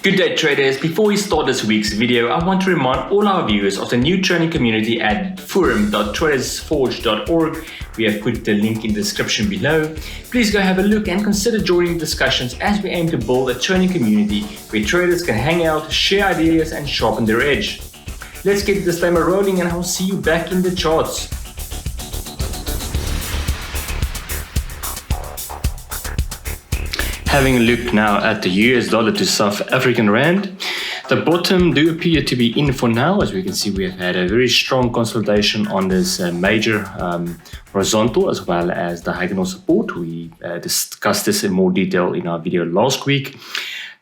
Good day traders, before we start this week's video, I want to remind all our viewers of the new training community at forum.tradersforge.org. We have put the link in the description below. Please go have a look and consider joining discussions as we aim to build a training community where traders can hang out, share ideas and sharpen their edge. Let's get the disclaimer rolling and I'll see you back in the charts. Having a look now at the US dollar to South African rand, the bottom do appear to be in for now. As we can see, we have had a very strong consolidation on this major horizontal as well as diagonal support. We discussed this in more detail in our video last week.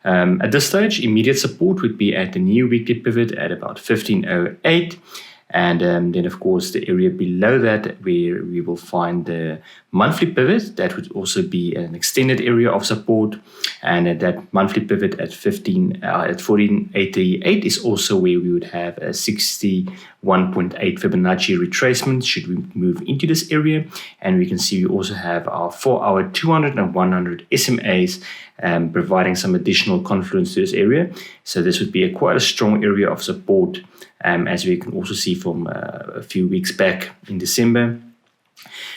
At this stage, immediate support would be at the new weekly pivot at about 1508. And then, of course, the area below that where we will find the monthly pivot. That would also be an extended area of support. And at that monthly pivot at 1488 is also where we would have a 61.8 Fibonacci retracement should we move into this area. And we can see we also have our 4-hour 200 and 100 SMAs providing some additional confluence to this area. So this would be quite a strong area of support, as we can also see from a few weeks back in December.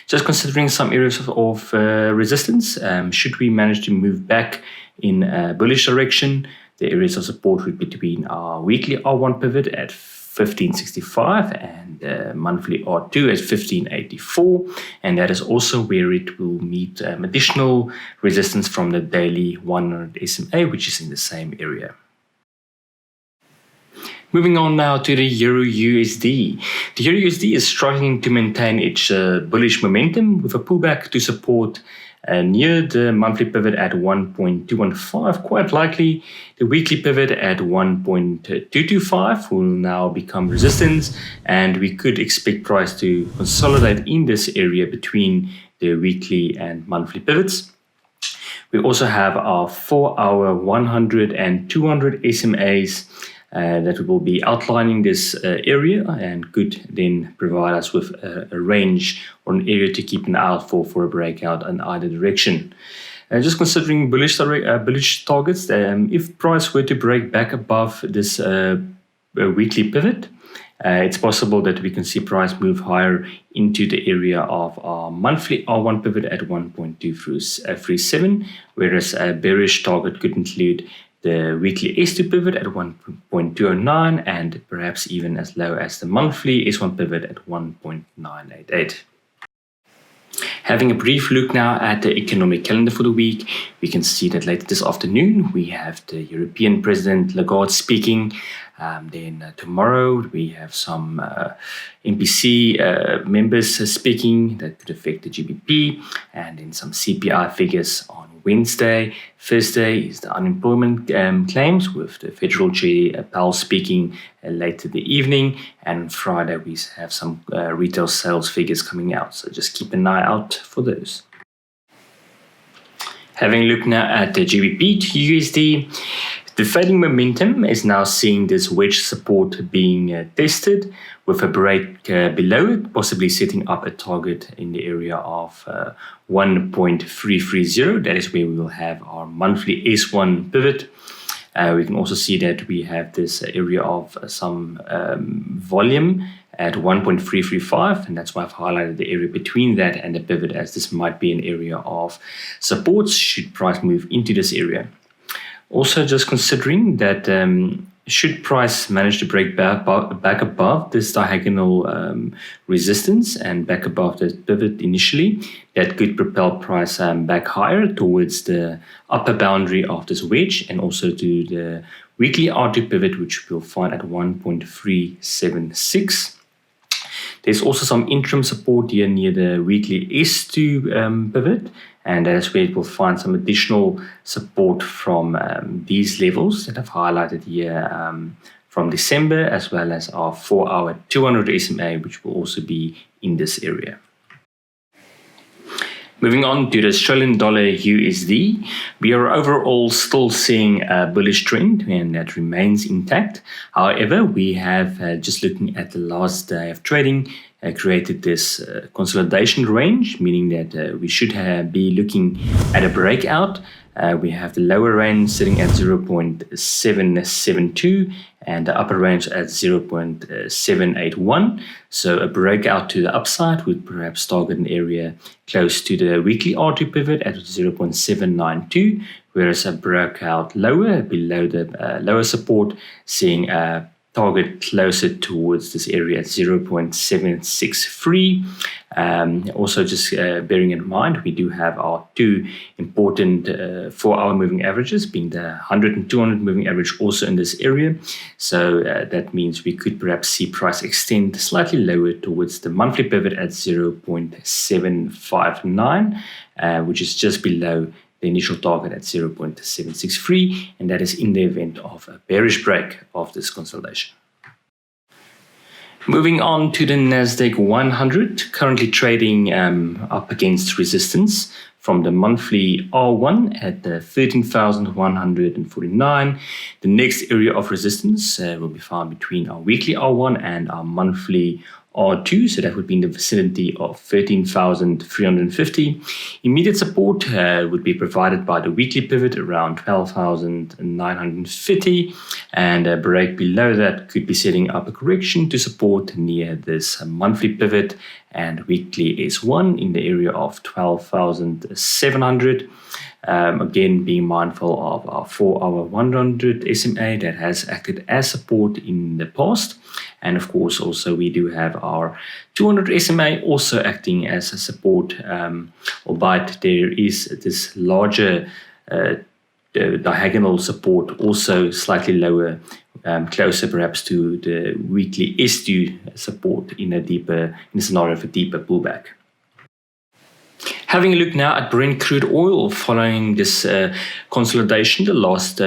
Just considering some areas of resistance, should we manage to move back in a bullish direction, the areas of support would be between our weekly R1 pivot at 1565 and monthly R2 at 1584, and that is also where it will meet additional resistance from the daily 100 SMA, which is in the same area. Moving on now to the EURUSD. The EURUSD is struggling to maintain its bullish momentum with a pullback to support near the monthly pivot at 1.215. Quite likely, the weekly pivot at 1.225 will now become resistance, and we could expect price to consolidate in this area between the weekly and monthly pivots. We also have our 4-hour 100 and 200 SMAs that will be outlining this area and could then provide us with a range or an area to keep an eye out for a breakout in either direction. Just considering bullish targets, if price were to break back above this weekly pivot, it's possible that we can see price move higher into the area of our monthly R1 pivot at 1.237, whereas a bearish target could include the weekly S2 pivot at 1.209 and perhaps even as low as the monthly S1 pivot at 1.988. Having a brief look now at the economic calendar for the week, we can see that later this afternoon we have the European President Lagarde speaking. Then tomorrow we have some MPC members speaking that could affect the GBP, and then some CPI figures on Wednesday. Thursday is the unemployment claims with the Federal Chair Powell speaking later the evening, and Friday we have some retail sales figures coming out, so just keep an eye out for those. Having a look now at the GBP to USD, the fading momentum is now seeing this wedge support being tested with a break below it, possibly setting up a target in the area of 1.330. That is where we will have our monthly S1 pivot. We can also see that we have this area of some volume at 1.335, and that's why I've highlighted the area between that and the pivot, as this might be an area of support should price move into this area. Also, just considering that should price manage to break back above this diagonal resistance and back above the pivot initially, that could propel price back higher towards the upper boundary of this wedge and also to the weekly R2 pivot, which we'll find at 1.376. There's also some interim support here near the weekly S2 pivot, and that is where it will find some additional support from these levels that I've highlighted here from December, as well as our 4-hour 200 SMA, which will also be in this area. Moving on to the Australian dollar USD, we are overall still seeing a bullish trend, and that remains intact. However, we have, just looking at the last day of trading, created this consolidation range, meaning that we should be looking at a breakout We have the lower range sitting at 0.772 and the upper range at 0.781. So a breakout to the upside would perhaps target an area close to the weekly R2 pivot at 0.792, whereas a breakout lower below the lower support, seeing a target closer towards this area at 0.763. Also, just bearing in mind, we do have our two important 4-hour moving averages, being the 100 and 200 moving average also in this area. So that means we could perhaps see price extend slightly lower towards the monthly pivot at 0.759, which is just below the initial target at 0.763, and that is in the event of a bearish break of this consolidation. Moving on to the Nasdaq 100, currently trading up against resistance from the monthly R1 at 13,149. The next area of resistance will be found between our weekly R1 and our monthly R2, so that would be in the vicinity of 13,350. Immediate support would be provided by the weekly pivot around 12,950, and a break below that could be setting up a correction to support near this monthly pivot and weekly S1 in the area of 12,700. Again, being mindful of our 4-hour 100 SMA that has acted as support in the past. And of course, also we do have our 200 SMA also acting as a support, albeit there is this larger diagonal support also slightly lower, closer perhaps to the weekly S2 support in a scenario of a deeper pullback. Having a look now at Brent crude oil following this consolidation the last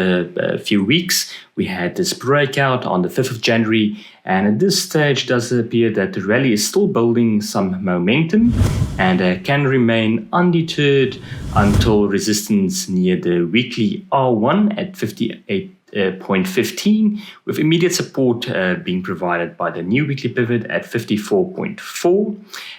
few weeks. We had this breakout on the 5th of January, and at this stage it does appear that the rally is still building some momentum and can remain undeterred until resistance near the weekly R1 at 58.15, with immediate support being provided by the new weekly pivot at 54.4.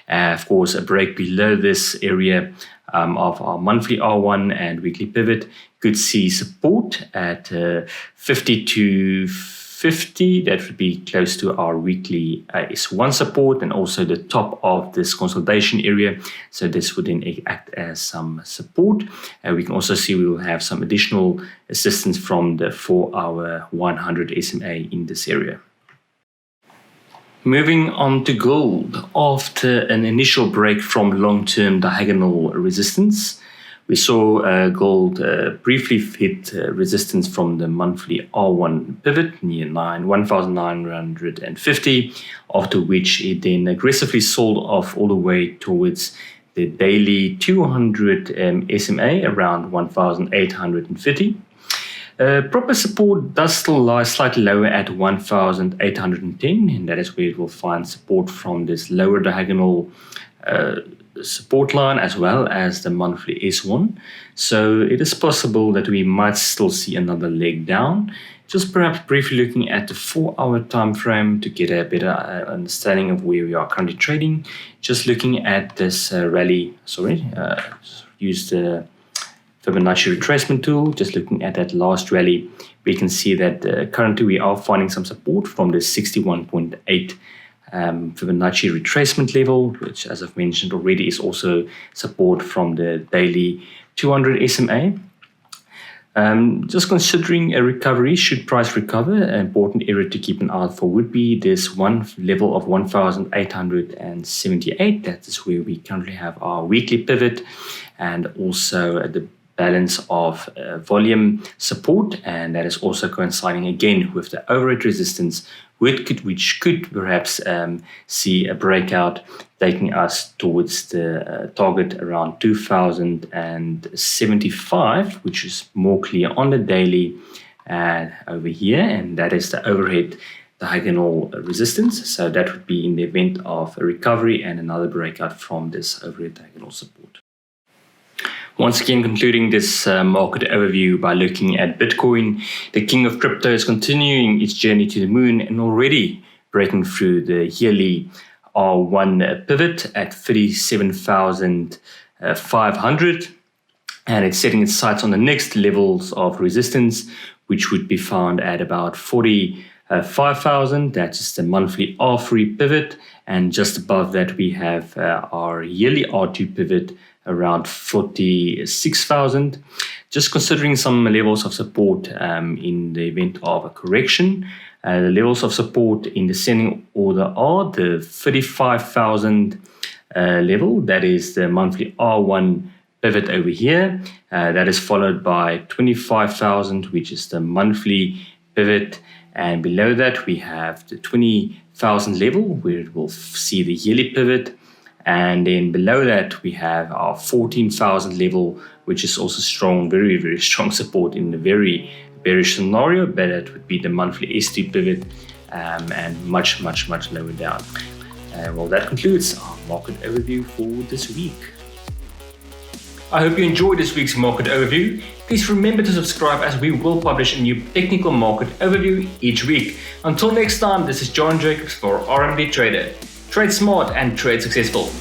Of course, a break below this area of our monthly R1 and weekly pivot could see support at 52.50. That would be close to our weekly S1 support and also the top of this consolidation area. So this would then act as some support. We can also see we will have some additional assistance from the 4-hour 100 SMA in this area. Moving on to gold. After an initial break from long-term diagonal resistance, we saw gold briefly hit resistance from the monthly R1 pivot near 1,950, after which it then aggressively sold off all the way towards the daily 200 SMA around 1,850. Proper support does still lie slightly lower at 1,810, and that is where it will find support from this lower diagonal support line as well as the monthly S1. So it is possible that we might still see another leg down. Just perhaps briefly looking at the 4-hour time frame to get a better understanding of where we are currently trading. Just looking at this rally, use the Fibonacci retracement tool. Just looking at that last rally, we can see that currently we are finding some support from the 61.8 Fibonacci retracement level, which, as I've mentioned already, is also support from the daily 200 SMA. Just considering a recovery, should price recover, an important area to keep an eye out for would be this one level of 1,878. That is where we currently have our weekly pivot and also the balance of volume support, and that is also coinciding again with the overhead resistance, which could perhaps see a breakout taking us towards the target around 2,075, which is more clear on the daily over here, and that is the overhead diagonal resistance. So that would be in the event of a recovery and another breakout from this overhead diagonal support. Once again, concluding this market overview by looking at Bitcoin, the king of crypto is continuing its journey to the moon and already breaking through the yearly R1 pivot at 37,500. and it's setting its sights on the next levels of resistance, which would be found at about 45,000. That's just the monthly R3 pivot, and just above that we have our yearly R2 pivot around 46,000. Just considering some levels of support in the event of a correction. The levels of support in descending order are the 35,000 level, that is the monthly R1 pivot over here. That is followed by 25,000, which is the monthly pivot, and below that we have the 20,000 level where it will see the yearly pivot, and then below that we have our 14,000 level, which is also strong, very, very strong support in the very bearish scenario, but that would be the monthly S2 pivot, and much lower down. Well, that concludes our market overview for this week. I hope you enjoyed this week's market overview. Please remember to subscribe, as we will publish a new technical market overview each week. Until next time, this is John Jacobs for RMD Trader. Trade smart and trade successful.